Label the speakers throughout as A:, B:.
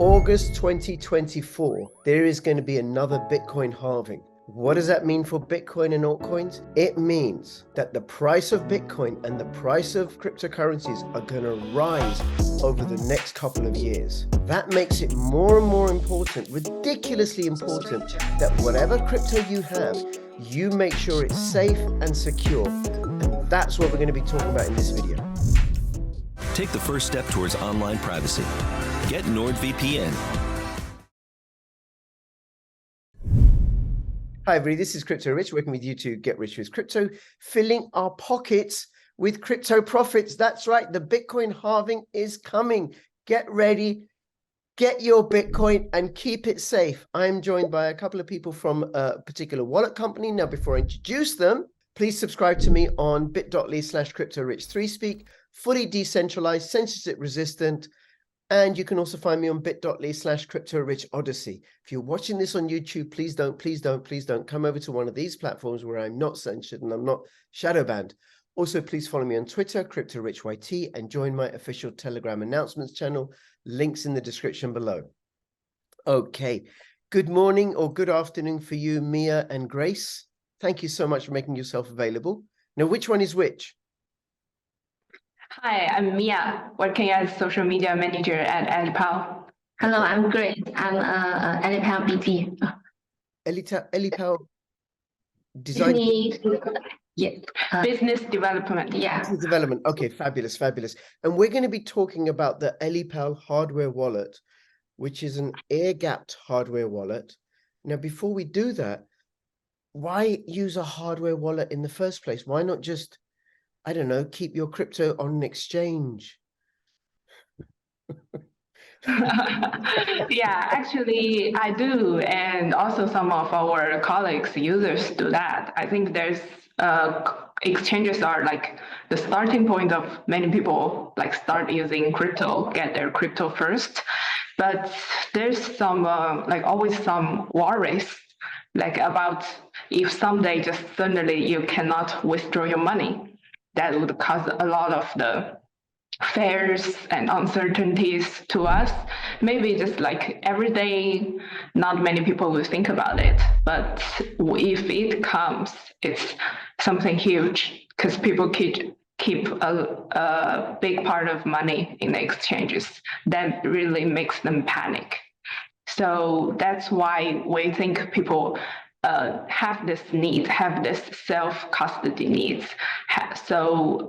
A: August 2024, there is going to be another Bitcoin halving. What does that mean for Bitcoin and altcoins? It means that the price of Bitcoin and the price of cryptocurrencies are going to rise over the next couple of years. That makes it more and more important, ridiculously important, that whatever crypto you have, you make sure it's safe and secure. And that's what we're going to be talking about in this video.
B: Take the first step towards online privacy. Get NordVPN.
A: Hi everybody, this is Crypto Rich, working with you to get rich with crypto, filling our pockets with crypto profits. That's right, the Bitcoin halving is coming. Get ready, get your Bitcoin and keep it safe. I'm joined by a couple of people from a particular wallet company. Now, before I introduce them, please subscribe to me on bit.ly/CryptoRich3Speak, fully decentralized, censorship resistant. And you can also find me on bit.ly/CryptoRichOdyssey. If you're watching this on YouTube, please don't come over to one of these platforms where I'm not censored and I'm not shadow banned. Also, please follow me on Twitter, CryptoRichYT, and join my official Telegram announcements channel. Links in the description below. Okay, good morning or good afternoon for you, Mia and Grace. Thank you so much for making yourself available. Now, which one is which?
C: Hi, I'm Mia, working as social media manager at Ellipal.
D: Hello, I'm Grace. I'm Ellipal BT.
A: Ellipal design.
D: Yes.
C: Business development.
D: Yeah.
A: Business development. Okay, fabulous, fabulous. And we're going to be talking about the Ellipal hardware wallet, which is an air-gapped hardware wallet. Now, before we do that, why use a hardware wallet in the first place? Why not just, I don't know, keep your crypto on an exchange?
C: Yeah, actually I do. And also some of our colleagues, users do that. I think there's exchanges are like the starting point of many people like start using crypto, get their crypto first. But there's some like always some worries like about if someday just suddenly you cannot withdraw your money, that would cause a lot of the fears and uncertainties to us. Maybe just like every day, not many people will think about it. But if it comes, it's something huge because people keep a big part of money in the exchanges. That really makes them panic. So that's why we think people have this self-custody needs. So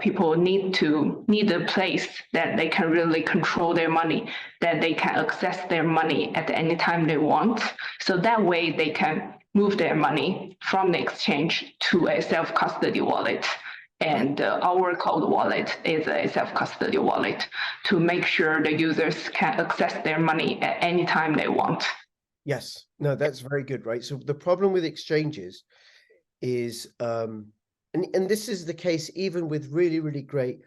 C: people need a place that they can really control their money, that they can access their money at any time they want. So that way they can move their money from the exchange to a self-custody wallet. And our cold wallet is a self-custody wallet to make sure the users can access their money at any time they want.
A: Yes, no, that's very good, right? So the problem with exchanges is, and this is the case even with really, really great,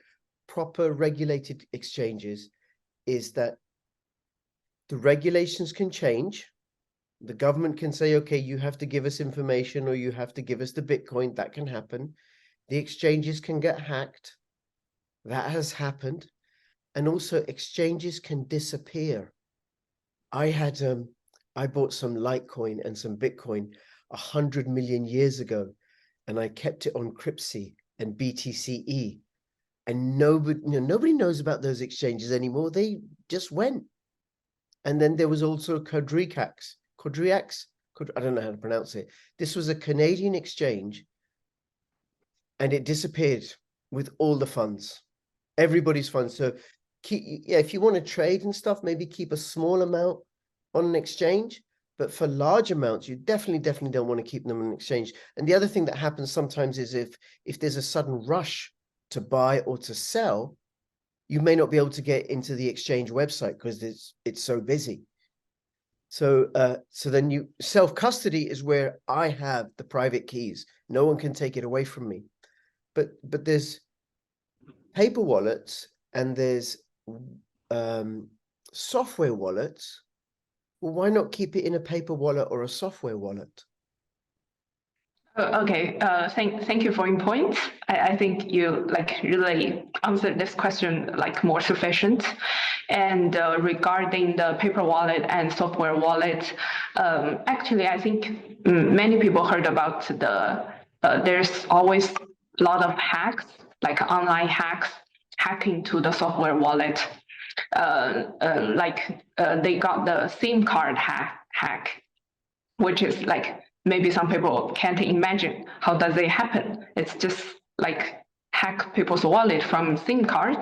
A: proper regulated exchanges, is that the regulations can change. The government can say, okay, you have to give us information or you have to give us the Bitcoin. That can happen. The exchanges can get hacked. That has happened. And also exchanges can disappear. I bought some Litecoin and some Bitcoin 100 million years ago, and I kept it on Cryptsy and BTCE. And nobody knows about those exchanges anymore. They just went. And then there was also Quadriax. I don't know how to pronounce it. This was a Canadian exchange, and it disappeared with all the funds, everybody's funds. So if you want to trade and stuff, maybe keep a small amount on an exchange, but for large amounts, you definitely don't want to keep them on an exchange. And the other thing that happens sometimes is if there's a sudden rush to buy or to sell, you may not be able to get into the exchange website because it's so busy. So then self-custody is where I have the private keys. No one can take it away from me. But there's paper wallets and there's software wallets. Well, why not keep it in a paper wallet or a software wallet?
C: Okay, thank you for your point. I think you like really answered this question like more sufficient. And regarding the paper wallet and software wallet, actually, I think many people heard about there's always a lot of hacks, like online hacks, hacking to the software wallet. They got the SIM card hack, which is like maybe some people can't imagine how does it happen. It's just like hack people's wallet from SIM card,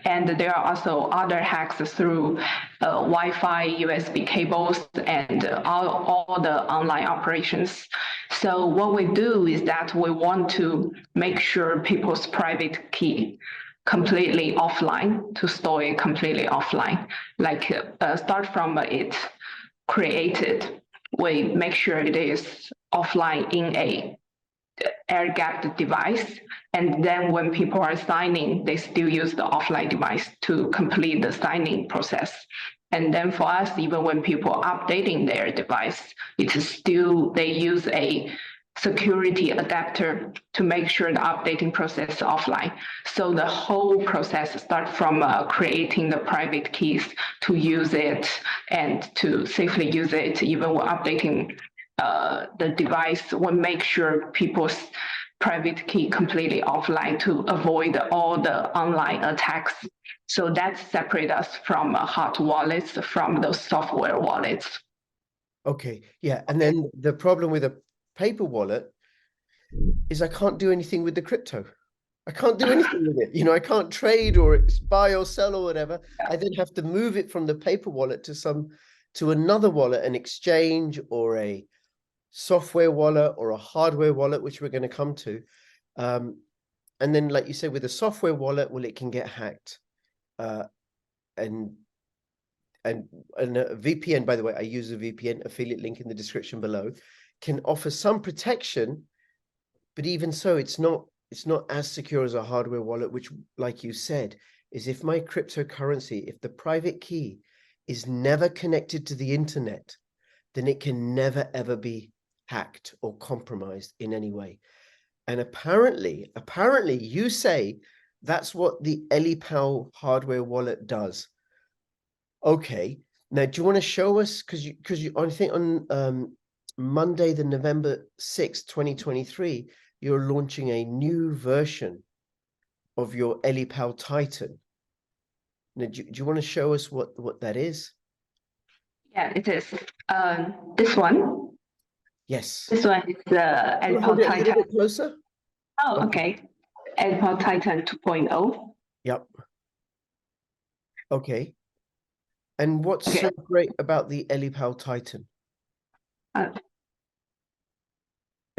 C: and there are also other hacks through Wi-Fi, USB cables, and all the online operations. So what we do is that we want to make sure people's private key completely offline, to store it completely offline, like start from it created. We make sure it is offline in a air-gapped device. And then when people are signing, they still use the offline device to complete the signing process. And then for us, even when people are updating their device, it is still, they use a security adapter to make sure the updating process is offline. So the whole process starts from creating the private keys to use it and to safely use it, even when updating the device. We make sure people's private key completely offline to avoid all the online attacks. So that separates us from hard wallets, from those software wallets.
A: Okay, yeah. And then the problem with a paper wallet is I can't do anything with the crypto. I can't do anything with it. I can't trade or buy or sell or whatever. I then have to move it from the paper wallet to another wallet, an exchange or a software wallet or a hardware wallet, which we're going to come to. And then, like you said, with a software wallet, well, it can get hacked. And a VPN, by the way, I use a VPN, affiliate link in the description below, can offer some protection, but even so, it's not as secure as a hardware wallet, which, like you said, is if my cryptocurrency, if the private key is never connected to the internet, then it can never, ever be hacked or compromised in any way. And apparently you say that's what the Ellipal hardware wallet does. Okay, now do you want to show us, because I think on Monday, the November 6th, 2023, you're launching a new version of your Ellipal Titan. Now, do you want to show us what that is?
C: Yeah, it is. This one.
A: Yes.
C: This one is the Ellipal Titan. A little
A: bit closer.
C: Oh, okay. Ellipal Titan 2.0.
A: Yep. Okay. And what's so great about the Ellipal Titan?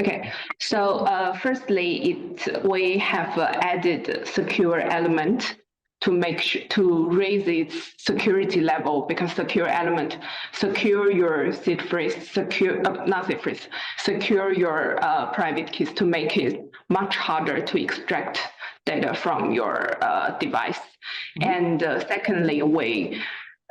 C: Okay, so firstly, we have added secure element to raise its security level, because secure element secure your seed phrase, secure your private keys to make it much harder to extract data from your device. And secondly, we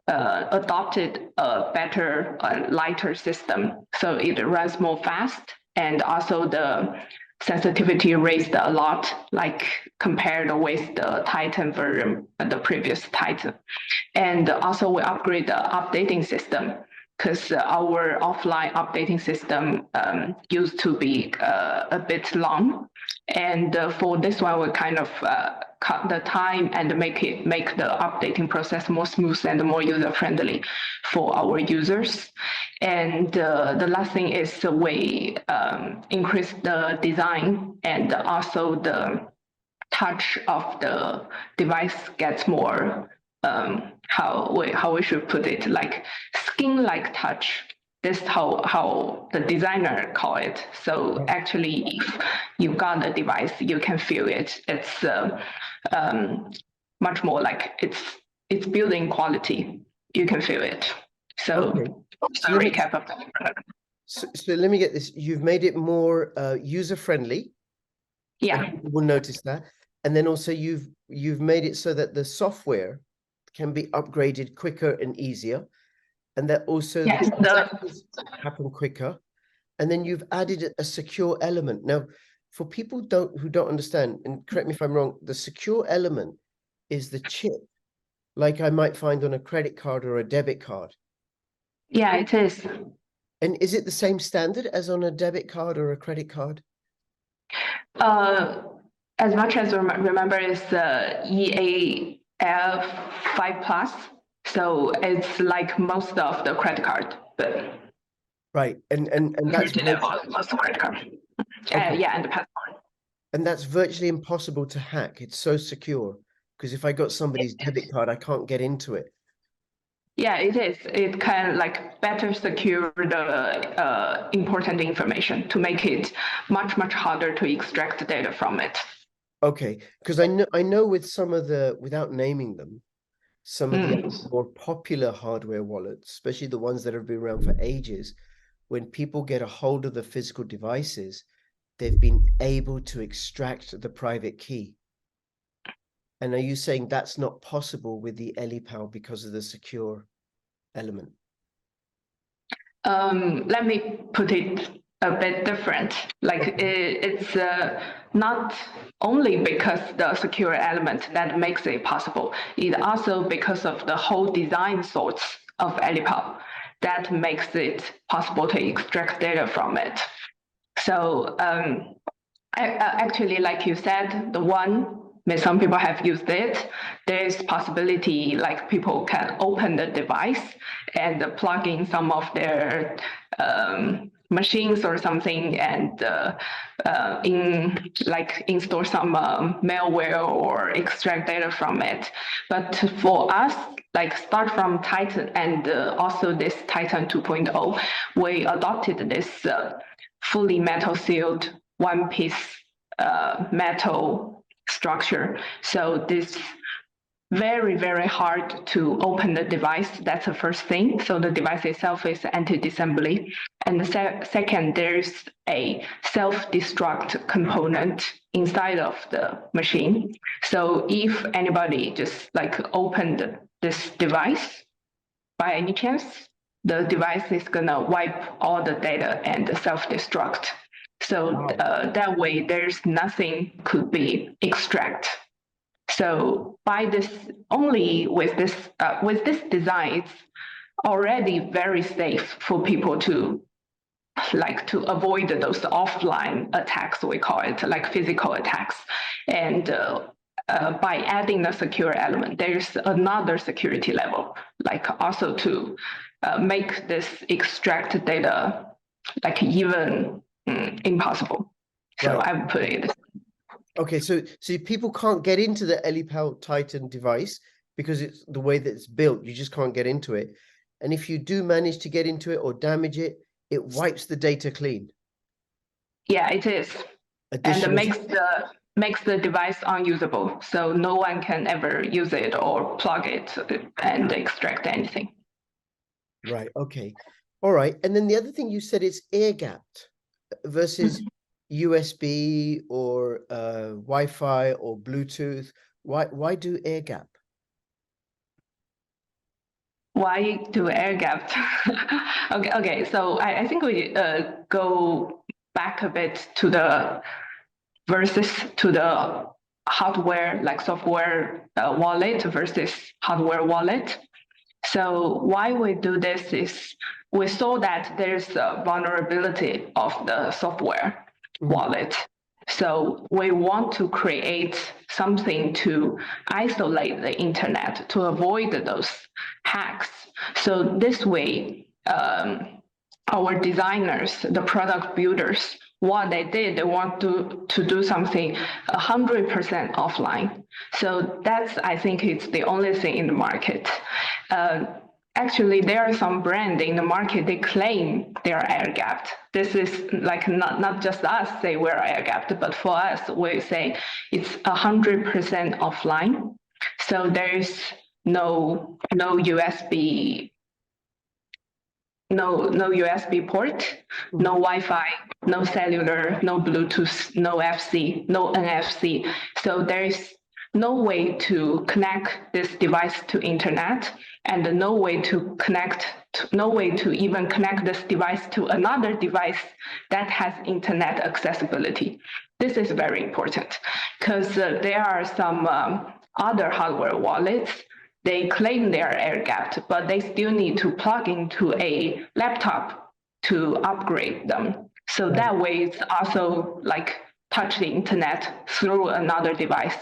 C: adopted a better, lighter system, so it runs more fast, and also the sensitivity raised a lot, like compared with the Titan version, the previous Titan. And also we upgrade the updating system, because our offline updating system used to be a bit long. And for this one, we kind of cut the time and make the updating process more smooth and more user-friendly for our users. And the last thing is we increase the design, and also the touch of the device gets more, how we should put it, like skin-like touch. This is how the designer call it. So actually, if you got the device, you can feel it. It's much more like it's building quality. You can feel it. So, so recap of the product.
A: So let me get this. You've made it more user-friendly.
C: Yeah.
A: We'll notice that. And then also you've made it so that the software can be upgraded quicker and easier. And that also happen quicker. and then you've added a secure element. Now, for people who don't understand, and correct me if I'm wrong, the secure element is the chip, like I might find on a credit card or a debit card.
C: Yeah, it is.
A: And is it the same standard as on a debit card or a credit card?
C: As much as I remember, it's the EAF 5 Plus. So it's like most of the credit card, but
A: right, and that's
C: most of credit card.
A: okay.
C: Yeah, and the passport.
A: And that's virtually impossible to hack. It's so secure because if I got somebody's debit card, I can't get into it.
C: Yeah, it is. It can like better secure the important information to make it much harder to extract data from it.
A: Okay, because I know with some of the, without naming them, some of the more popular hardware wallets, especially the ones that have been around for ages, when people get a hold of the physical devices, they've been able to extract the private key. And are you saying that's not possible with the Ellipal because of the secure element?
C: Let me put it a bit different. Like it's not only because the secure element that makes it possible, it also because of the whole design thoughts of Ellipal that makes it possible to extract data from it. So actually, like you said, the one, some people have used it. There's possibility like people can open the device and plug in some of their machines or something and install some malware or extract data from it. But for us, like start from Titan and also this Titan 2.0, we adopted this fully metal sealed one piece metal structure. So this very hard to open the device. That's the first thing. So the device itself is anti-disassembly. And the second, there's a self-destruct component inside of the machine. So if anybody just like opened this device by any chance, the device is gonna wipe all the data and self-destruct. So that way, there's nothing could be extract. So by this, only with this design, it's already very safe for people to avoid those offline attacks, we call it, like physical attacks. And by adding the secure element, there's another security level, like also to make this extract data like even impossible. So
A: Right.
C: I would put it.
A: Okay, so people can't get into the Ellipal Titan device because it's the way that it's built. You just can't get into it. And if you do manage to get into it or damage it, it wipes the data clean.
C: Yeah, it is. And it makes the device unusable. So no one can ever use it or plug it and extract anything.
A: Right, okay. All right. And then the other thing you said is air-gapped versus USB or Wi-Fi or Bluetooth. Why do air-gap?
C: Why do air-gapped? Okay. So I think we go back a bit to the hardware, like software wallet versus hardware wallet. So why we do this is we saw that there's a vulnerability of the software wallet. So we want to create something to isolate the internet to avoid those hacks. So this way, our designers, the product builders, what they did, they want to do something 100% offline. So that's, I think it's the only thing in the market. Actually, there are some brands in the market, they claim they are air-gapped. This is like not just us say we're air-gapped, but for us, we say it's 100% offline. So there's no USB, no USB port, no Wi-Fi, no cellular, no Bluetooth, no FC, no NFC. So there's no way to connect this device to internet and no way to connect no way to even connect this device to another device that has internet accessibility. This is very important because there are some other hardware wallets. They claim they are air-gapped, but they still need to plug into a laptop to upgrade them. So that way it's also like touch the internet through another device.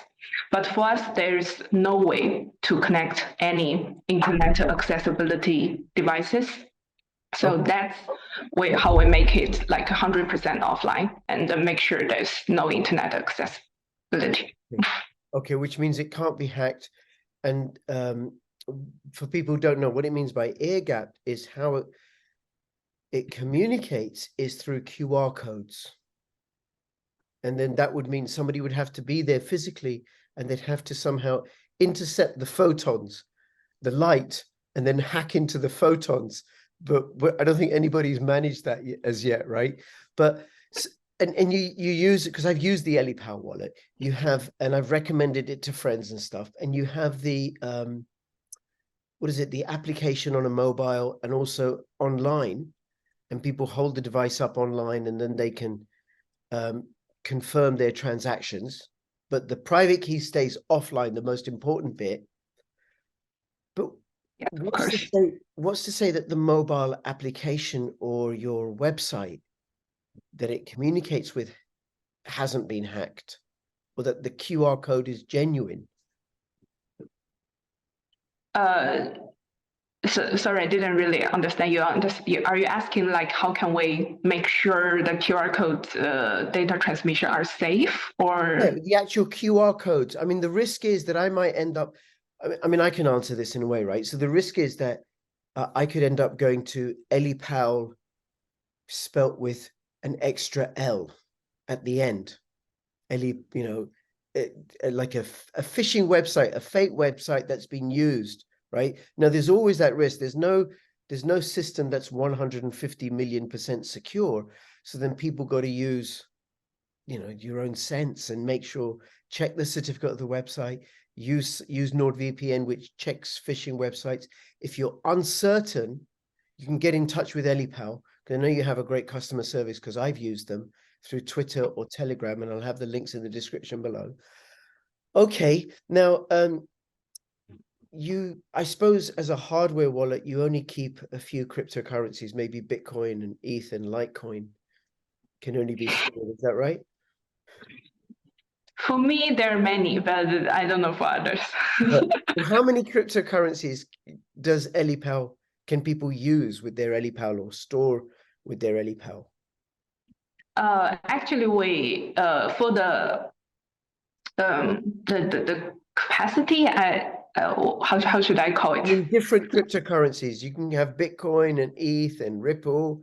C: But for us, there's no way to connect any internet accessibility devices. So that's how we make it like 100% offline and make sure there's no internet accessibility.
A: Okay, which means it can't be hacked. And for people who don't know what it means by air-gapped is how it communicates is through QR codes. And then that would mean somebody would have to be there physically and they'd have to somehow intercept the photons, the light, and then hack into the photons. But I don't think anybody's managed that as yet, right? But and you use it, because I've used the Ellipal wallet. You have, and I've recommended it to friends and stuff. And you have the what is it? The application on a mobile and also online, and people hold the device up online, and then they can confirm their transactions. But the private key stays offline, the most important bit. But
C: yeah,
A: what's to say that the mobile application or your website that it communicates with hasn't been hacked, or that the QR code is genuine?
C: Sorry, I didn't really understand you. Are you asking like how can we make sure the QR code data transmission are safe, or
A: the actual QR codes? I mean, the risk is that I might end up. I mean, I can answer this in a way, right? So the risk is that I could end up going to Ellipal, spelt with an extra L at the end. Like a phishing website, a fake website that's been used. Right now, there's always that risk. There's no system that's 150 million% secure. So then people got to use, your own sense and make sure, check the certificate of the website, use NordVPN, which checks phishing websites. If you're uncertain, you can get in touch with Ellipal, because I know you have a great customer service, because I've used them through Twitter or Telegram, and I'll have the links in the description below. Okay, now I suppose as a hardware wallet, you only keep a few cryptocurrencies, maybe Bitcoin and ETH and Litecoin can only be stored. Is that right?
C: For me, there are many, but I don't know for others.
A: How many cryptocurrencies does Ellipal, can people use with their Ellipal or store with their Ellipal?
C: Actually, we for the capacity, how should I call it?
A: I mean, different cryptocurrencies. You can have Bitcoin and ETH and Ripple.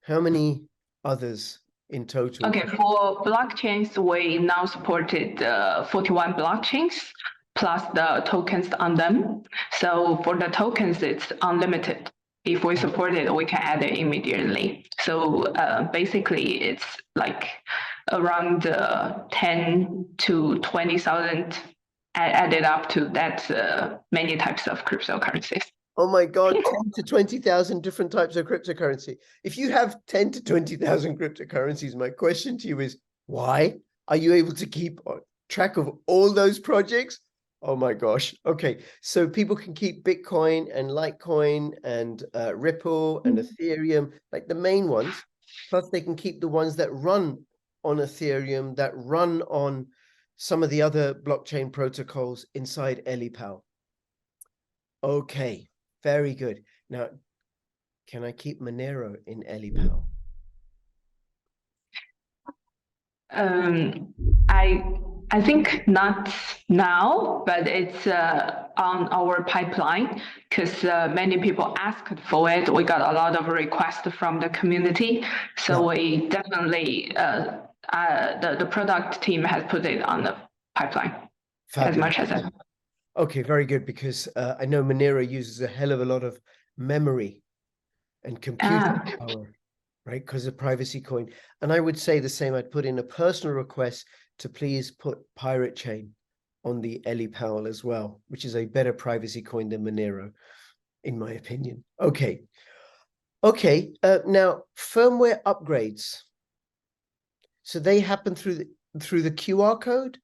A: How many others in total?
C: Okay, for blockchains, we now supported 41 blockchains plus the tokens on them. So for the tokens, it's unlimited. If we support it, we can add it immediately. So basically, it's like around 10 to 20,000 added up to that many types of cryptocurrencies.
A: Oh my God, 10 to 20,000 different types of cryptocurrency. If you have 10 to 20,000 cryptocurrencies, my question to you is, why are you able to keep track of all those projects? Oh my gosh. Okay, so people can keep Bitcoin and Litecoin and Ripple and Ethereum, like the main ones. Plus they can keep the ones that run on Ethereum, that run on some of the other blockchain protocols inside Ellipal. Okay, very good. Now, can I keep Monero in Ellipal?
C: I think not now, but it's on our pipeline because many people asked for it. We got a lot of requests from the community, so we definitely the product team has put it on the pipeline. Fabulous. As much as I.
A: Okay, very good, because I know Monero uses a hell of a lot of memory and computer power, right? Because of privacy coin. And I would say the same. I'd put in a personal request to please put Pirate Chain on the Ellipal as well, which is a better privacy coin than Monero. in my opinion. Okay. Okay. Now, firmware upgrades. So they happen through the QR code?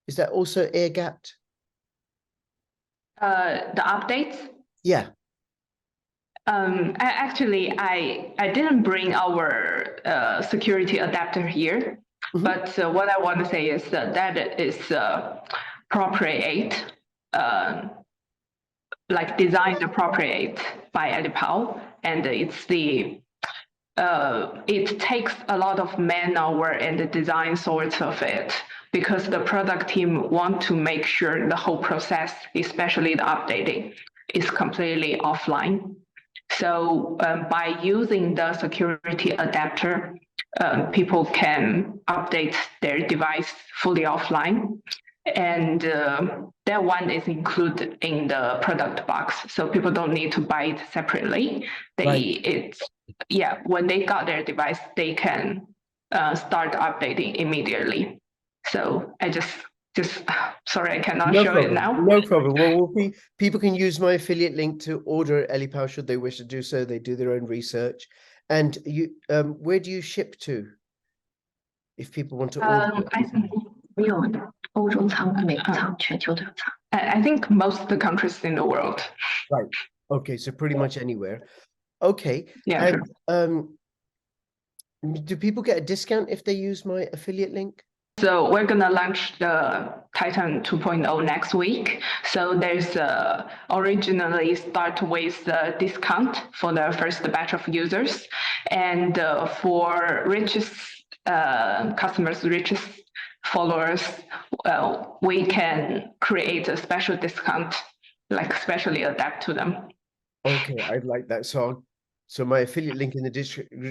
A: Is that also air-gapped?
C: The updates?
A: Yeah.
C: I didn't bring our security adapter here, but what I want to say is that is appropriate, like designed appropriate by Ellipal, and it takes a lot of man-hour and the design sorts of it, because the product team want to make sure the whole process, especially the updating, is completely offline. So by using the security adapter, people can update their device fully offline. And that one is included in the product box. So people don't need to buy it separately. When they got their device, they can start updating immediately. So I just sorry, I cannot show it now.
A: No problem. Well, people can use my affiliate link to order Ellipal should they wish to do so. They do their own research. And you, where do you ship to? If people want to order.
C: I think most of the countries in the world.
A: Right. Okay, so pretty much anywhere. Okay.
C: Yeah.
A: And do people get a discount if they use my affiliate link?
C: So we're gonna launch the Titan 2.0 next week. So there's originally start with a discount for the first batch of users, and for richest customers, richest followers, we can create a special discount, like specially adapt to them.
A: Okay, I'd like that. So my affiliate link in the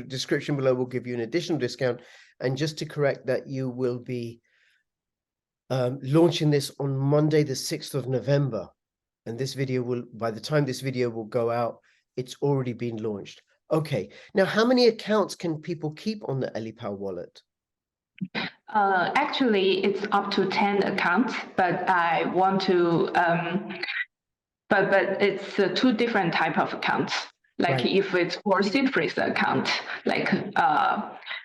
A: description below will give you an additional discount. And just to correct that, you will be launching this on Monday, the 6th of November. And this video will, by the time this video will go out, it's already been launched. Okay. Now, how many accounts can people keep on the Ellipal wallet?
C: Actually, it's up to 10 accounts, but I want to, but it's two different type of accounts. Like if it's for seed phrase account, like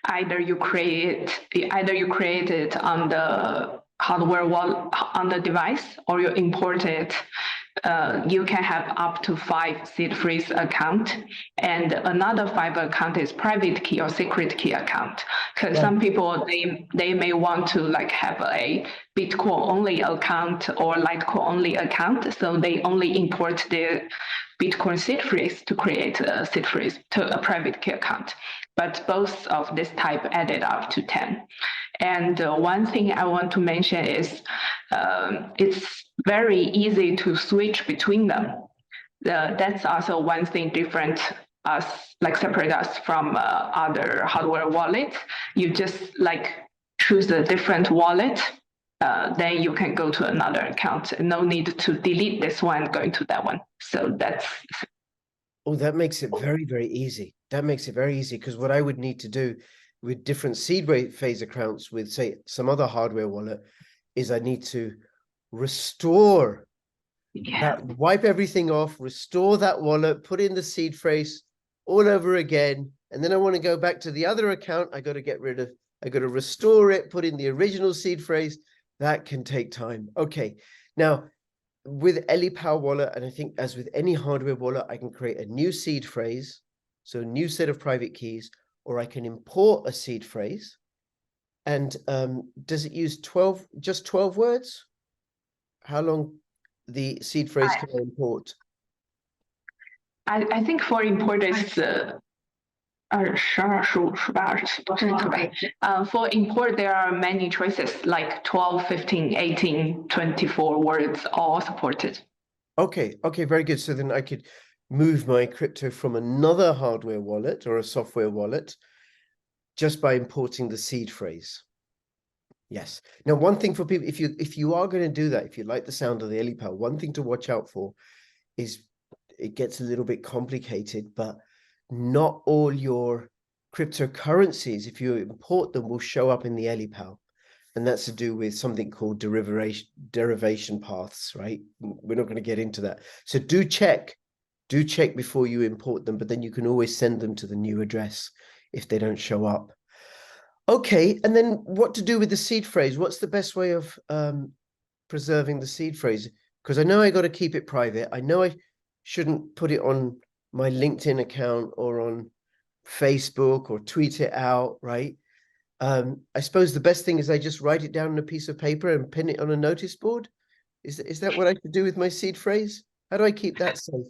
C: either you create it on the hardware wallet on the device, or you import it. You can have up to 5 seed phrase account, and another 5 account is private key or secret key account. Because some people they may want to like have a Bitcoin only account or Litecoin only account, so they only import the Bitcoin seed phrase to create a seed phrase to a private key account. But both of this type added up to 10. And one thing I want to mention is it's very easy to switch between them. That's also one thing different us, like separate us from other hardware wallets. You just like choose a different wallet, then you can go to another account. No need to delete this one, going to that one. So that's.
A: Oh, that makes it very, very easy. That makes it very easy, because what I would need to do with different seed phase accounts with, say, some other hardware wallet is I need to restore that, wipe everything off, restore that wallet, put in the seed phrase all over again. And then I want to go back to the other account. I got to restore it, put in the original seed phrase. That can take time. Okay. Now, with Ellipal wallet, and I think as with any hardware wallet, I can create a new seed phrase, so a new set of private keys, or I can import a seed phrase. And does it use just 12 words? How long the seed phrase can I import?
C: I think for import is for import, there are many choices, like 12, 15, 18, 24 words, all supported.
A: Okay, very good. So then I could move my crypto from another hardware wallet or a software wallet just by importing the seed phrase. Yes. Now, one thing for people, if you are going to do that, if you like the sound of the Ellipal, one thing to watch out for is it gets a little bit complicated, but not all your cryptocurrencies, if you import them, will show up in the Ellipal. And that's to do with something called derivation paths, right? We're not going to get into that. So do check Do check before you import them, but then you can always send them to the new address if they don't show up. Okay, and then what to do with the seed phrase? What's the best way of preserving the seed phrase? Because I know I got to keep it private. I know I shouldn't put it on my LinkedIn account or on Facebook or tweet it out, right? I suppose the best thing is I just write it down on a piece of paper and pin it on a notice board. Is that what I should do with my seed phrase? How do I keep that safe?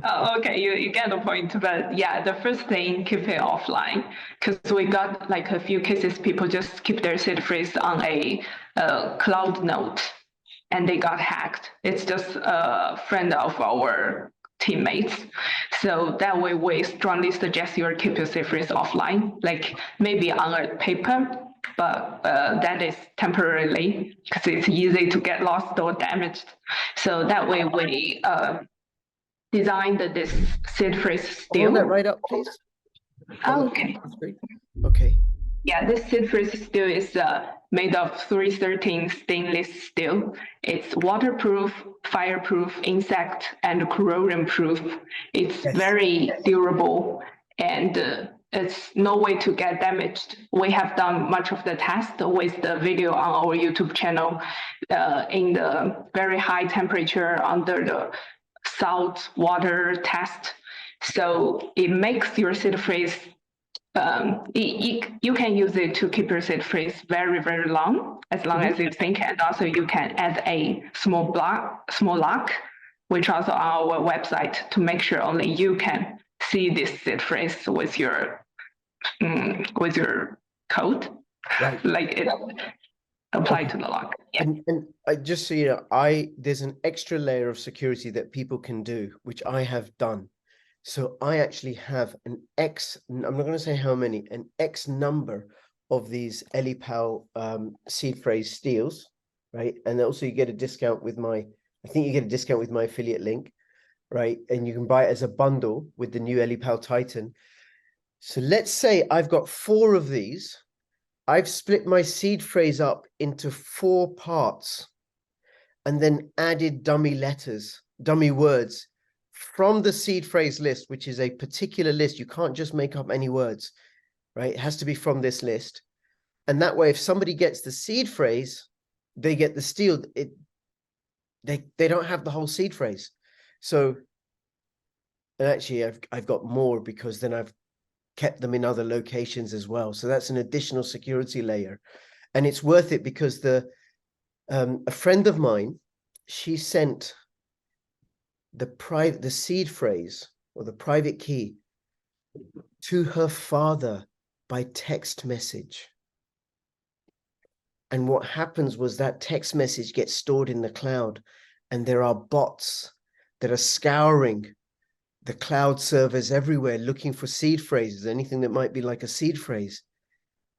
C: Oh, okay, you get the point, but yeah, the first thing, keep it offline, because we got like a few cases, people just keep their seed phrase on a cloud note, and they got hacked. It's just a friend of our teammates. So that way, we strongly suggest you keep your seed phrase offline, like maybe on a paper, but that is temporarily because it's easy to get lost or damaged. So that way, we designed this seed phrase still.
A: Hold that right up, please.
C: Oh, okay.
A: Okay.
C: Yeah, this seed phrase steel is made of 313 stainless steel. It's waterproof, fireproof, insect, and corrosion proof. It's very durable, and it's no way to get damaged. We have done much of the test with the video on our YouTube channel in the very high temperature under the salt water test. So it makes your seed phrase, you can use it to keep your seed phrase very, very long as you think. And also you can add a small lock, which also on our website, to make sure only you can see this seed phrase with your code,
A: right,
C: like it applied to the lock. Yeah.
A: And I just so you know, there's an extra layer of security that people can do, which I have done. So I actually have I'm not going to say how many, an X number of these Ellipal seed phrase steals, right? And also you get a discount with I think you get a discount with my affiliate link, right? And you can buy it as a bundle with the new Ellipal Titan. So let's say I've got 4 of these. I've split my seed phrase up into 4 parts and then added dummy words from the seed phrase list, which is a particular list. You can't just make up any words, right? It has to be from this list. And that way, if somebody gets the seed phrase, they get the steal. They don't have the whole seed phrase. So, and actually I've got more, because then I've kept them in other locations as well. So that's an additional security layer. And it's worth it because a friend of mine, she sent the seed phrase or the private key to her father by text message. And what happens was that text message gets stored in the cloud, and there are bots that are scouring the cloud servers everywhere looking for seed phrases, anything that might be like a seed phrase.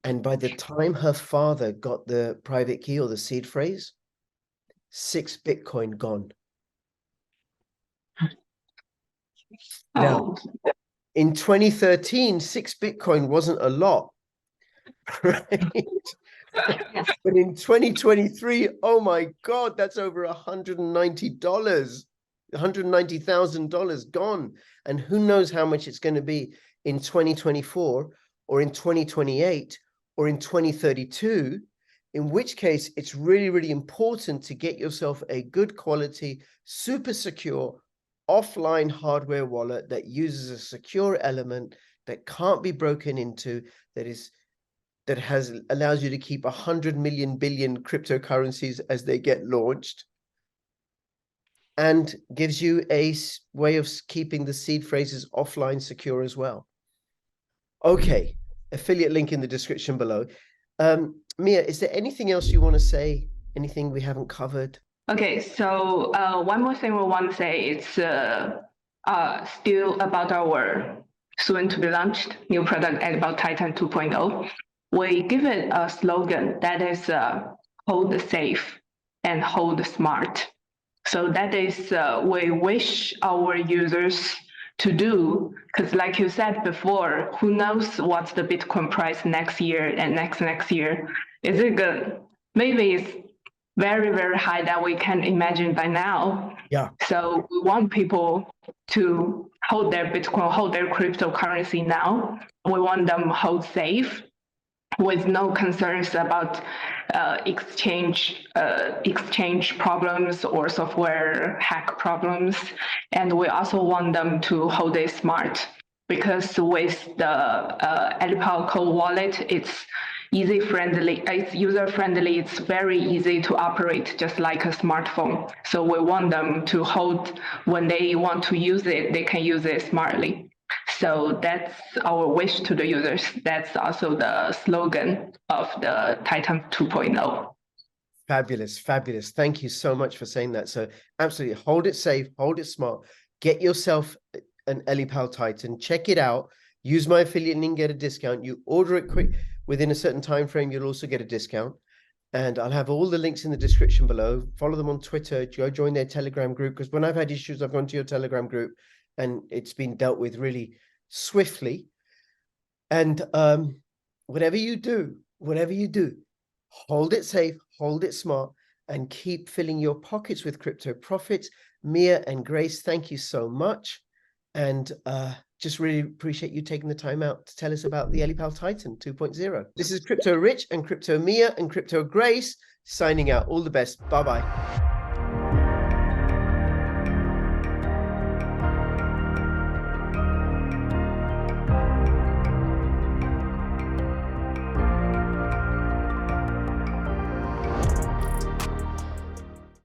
A: And by the time her father got the private key or the seed phrase, 6 Bitcoin gone. Now, in 2013, 6 Bitcoin wasn't a lot, right? But in 2023, oh my God, that's over $190, $190,000 gone. And who knows how much it's going to be in 2024 or in 2028 or in 2032, in which case it's really, really important to get yourself a good quality, super secure, offline hardware wallet that uses a secure element that can't be broken into, allows you to keep 100 million billion cryptocurrencies as they get launched, and gives you a way of keeping the seed phrases offline secure as well. Okay, affiliate link in the description below. Mia, is there anything else you want to say? Anything we haven't covered?
C: Okay, so one more thing we want to say is still about our soon to be launched new product, Ellipal Titan 2.0. We give it a slogan that is hold safe and hold smart. So that is we wish our users to do, because like you said before, who knows what's the Bitcoin price next year and next year. Is it good? Maybe it's very, very high that we can imagine by now.
A: Yeah.
C: So we want people to hold their Bitcoin, hold their cryptocurrency now. We want them hold safe with no concerns about exchange problems or software hack problems. And we also want them to hold it smart, because with the Ellipal cold wallet, it's user friendly, it's very easy to operate, just like a smartphone. So we want them to hold, when they want to use it, they can use it smartly. So that's our wish to the users. That's also the slogan of the Titan 2.0.
A: Fabulous, fabulous. Thank you so much for saying that. So absolutely, hold it safe, hold it smart. Get yourself an Ellipal Titan, check it out. Use my affiliate link, get a discount. You order it quick within a certain time frame, you'll also get a discount. And I'll have all the links in the description below. Follow them on Twitter. Go join their Telegram group, because when I've had issues, I've gone to your Telegram group and it's been dealt with really swiftly. And whatever you do, hold it safe, hold it smart, and keep filling your pockets with crypto profits. Mia and Grace, thank you so much. And just really appreciate you taking the time out to tell us about the Ellipal Titan 2.0. This is Crypto Rich and Crypto Mia and Crypto Grace signing out. All the best. Bye-bye.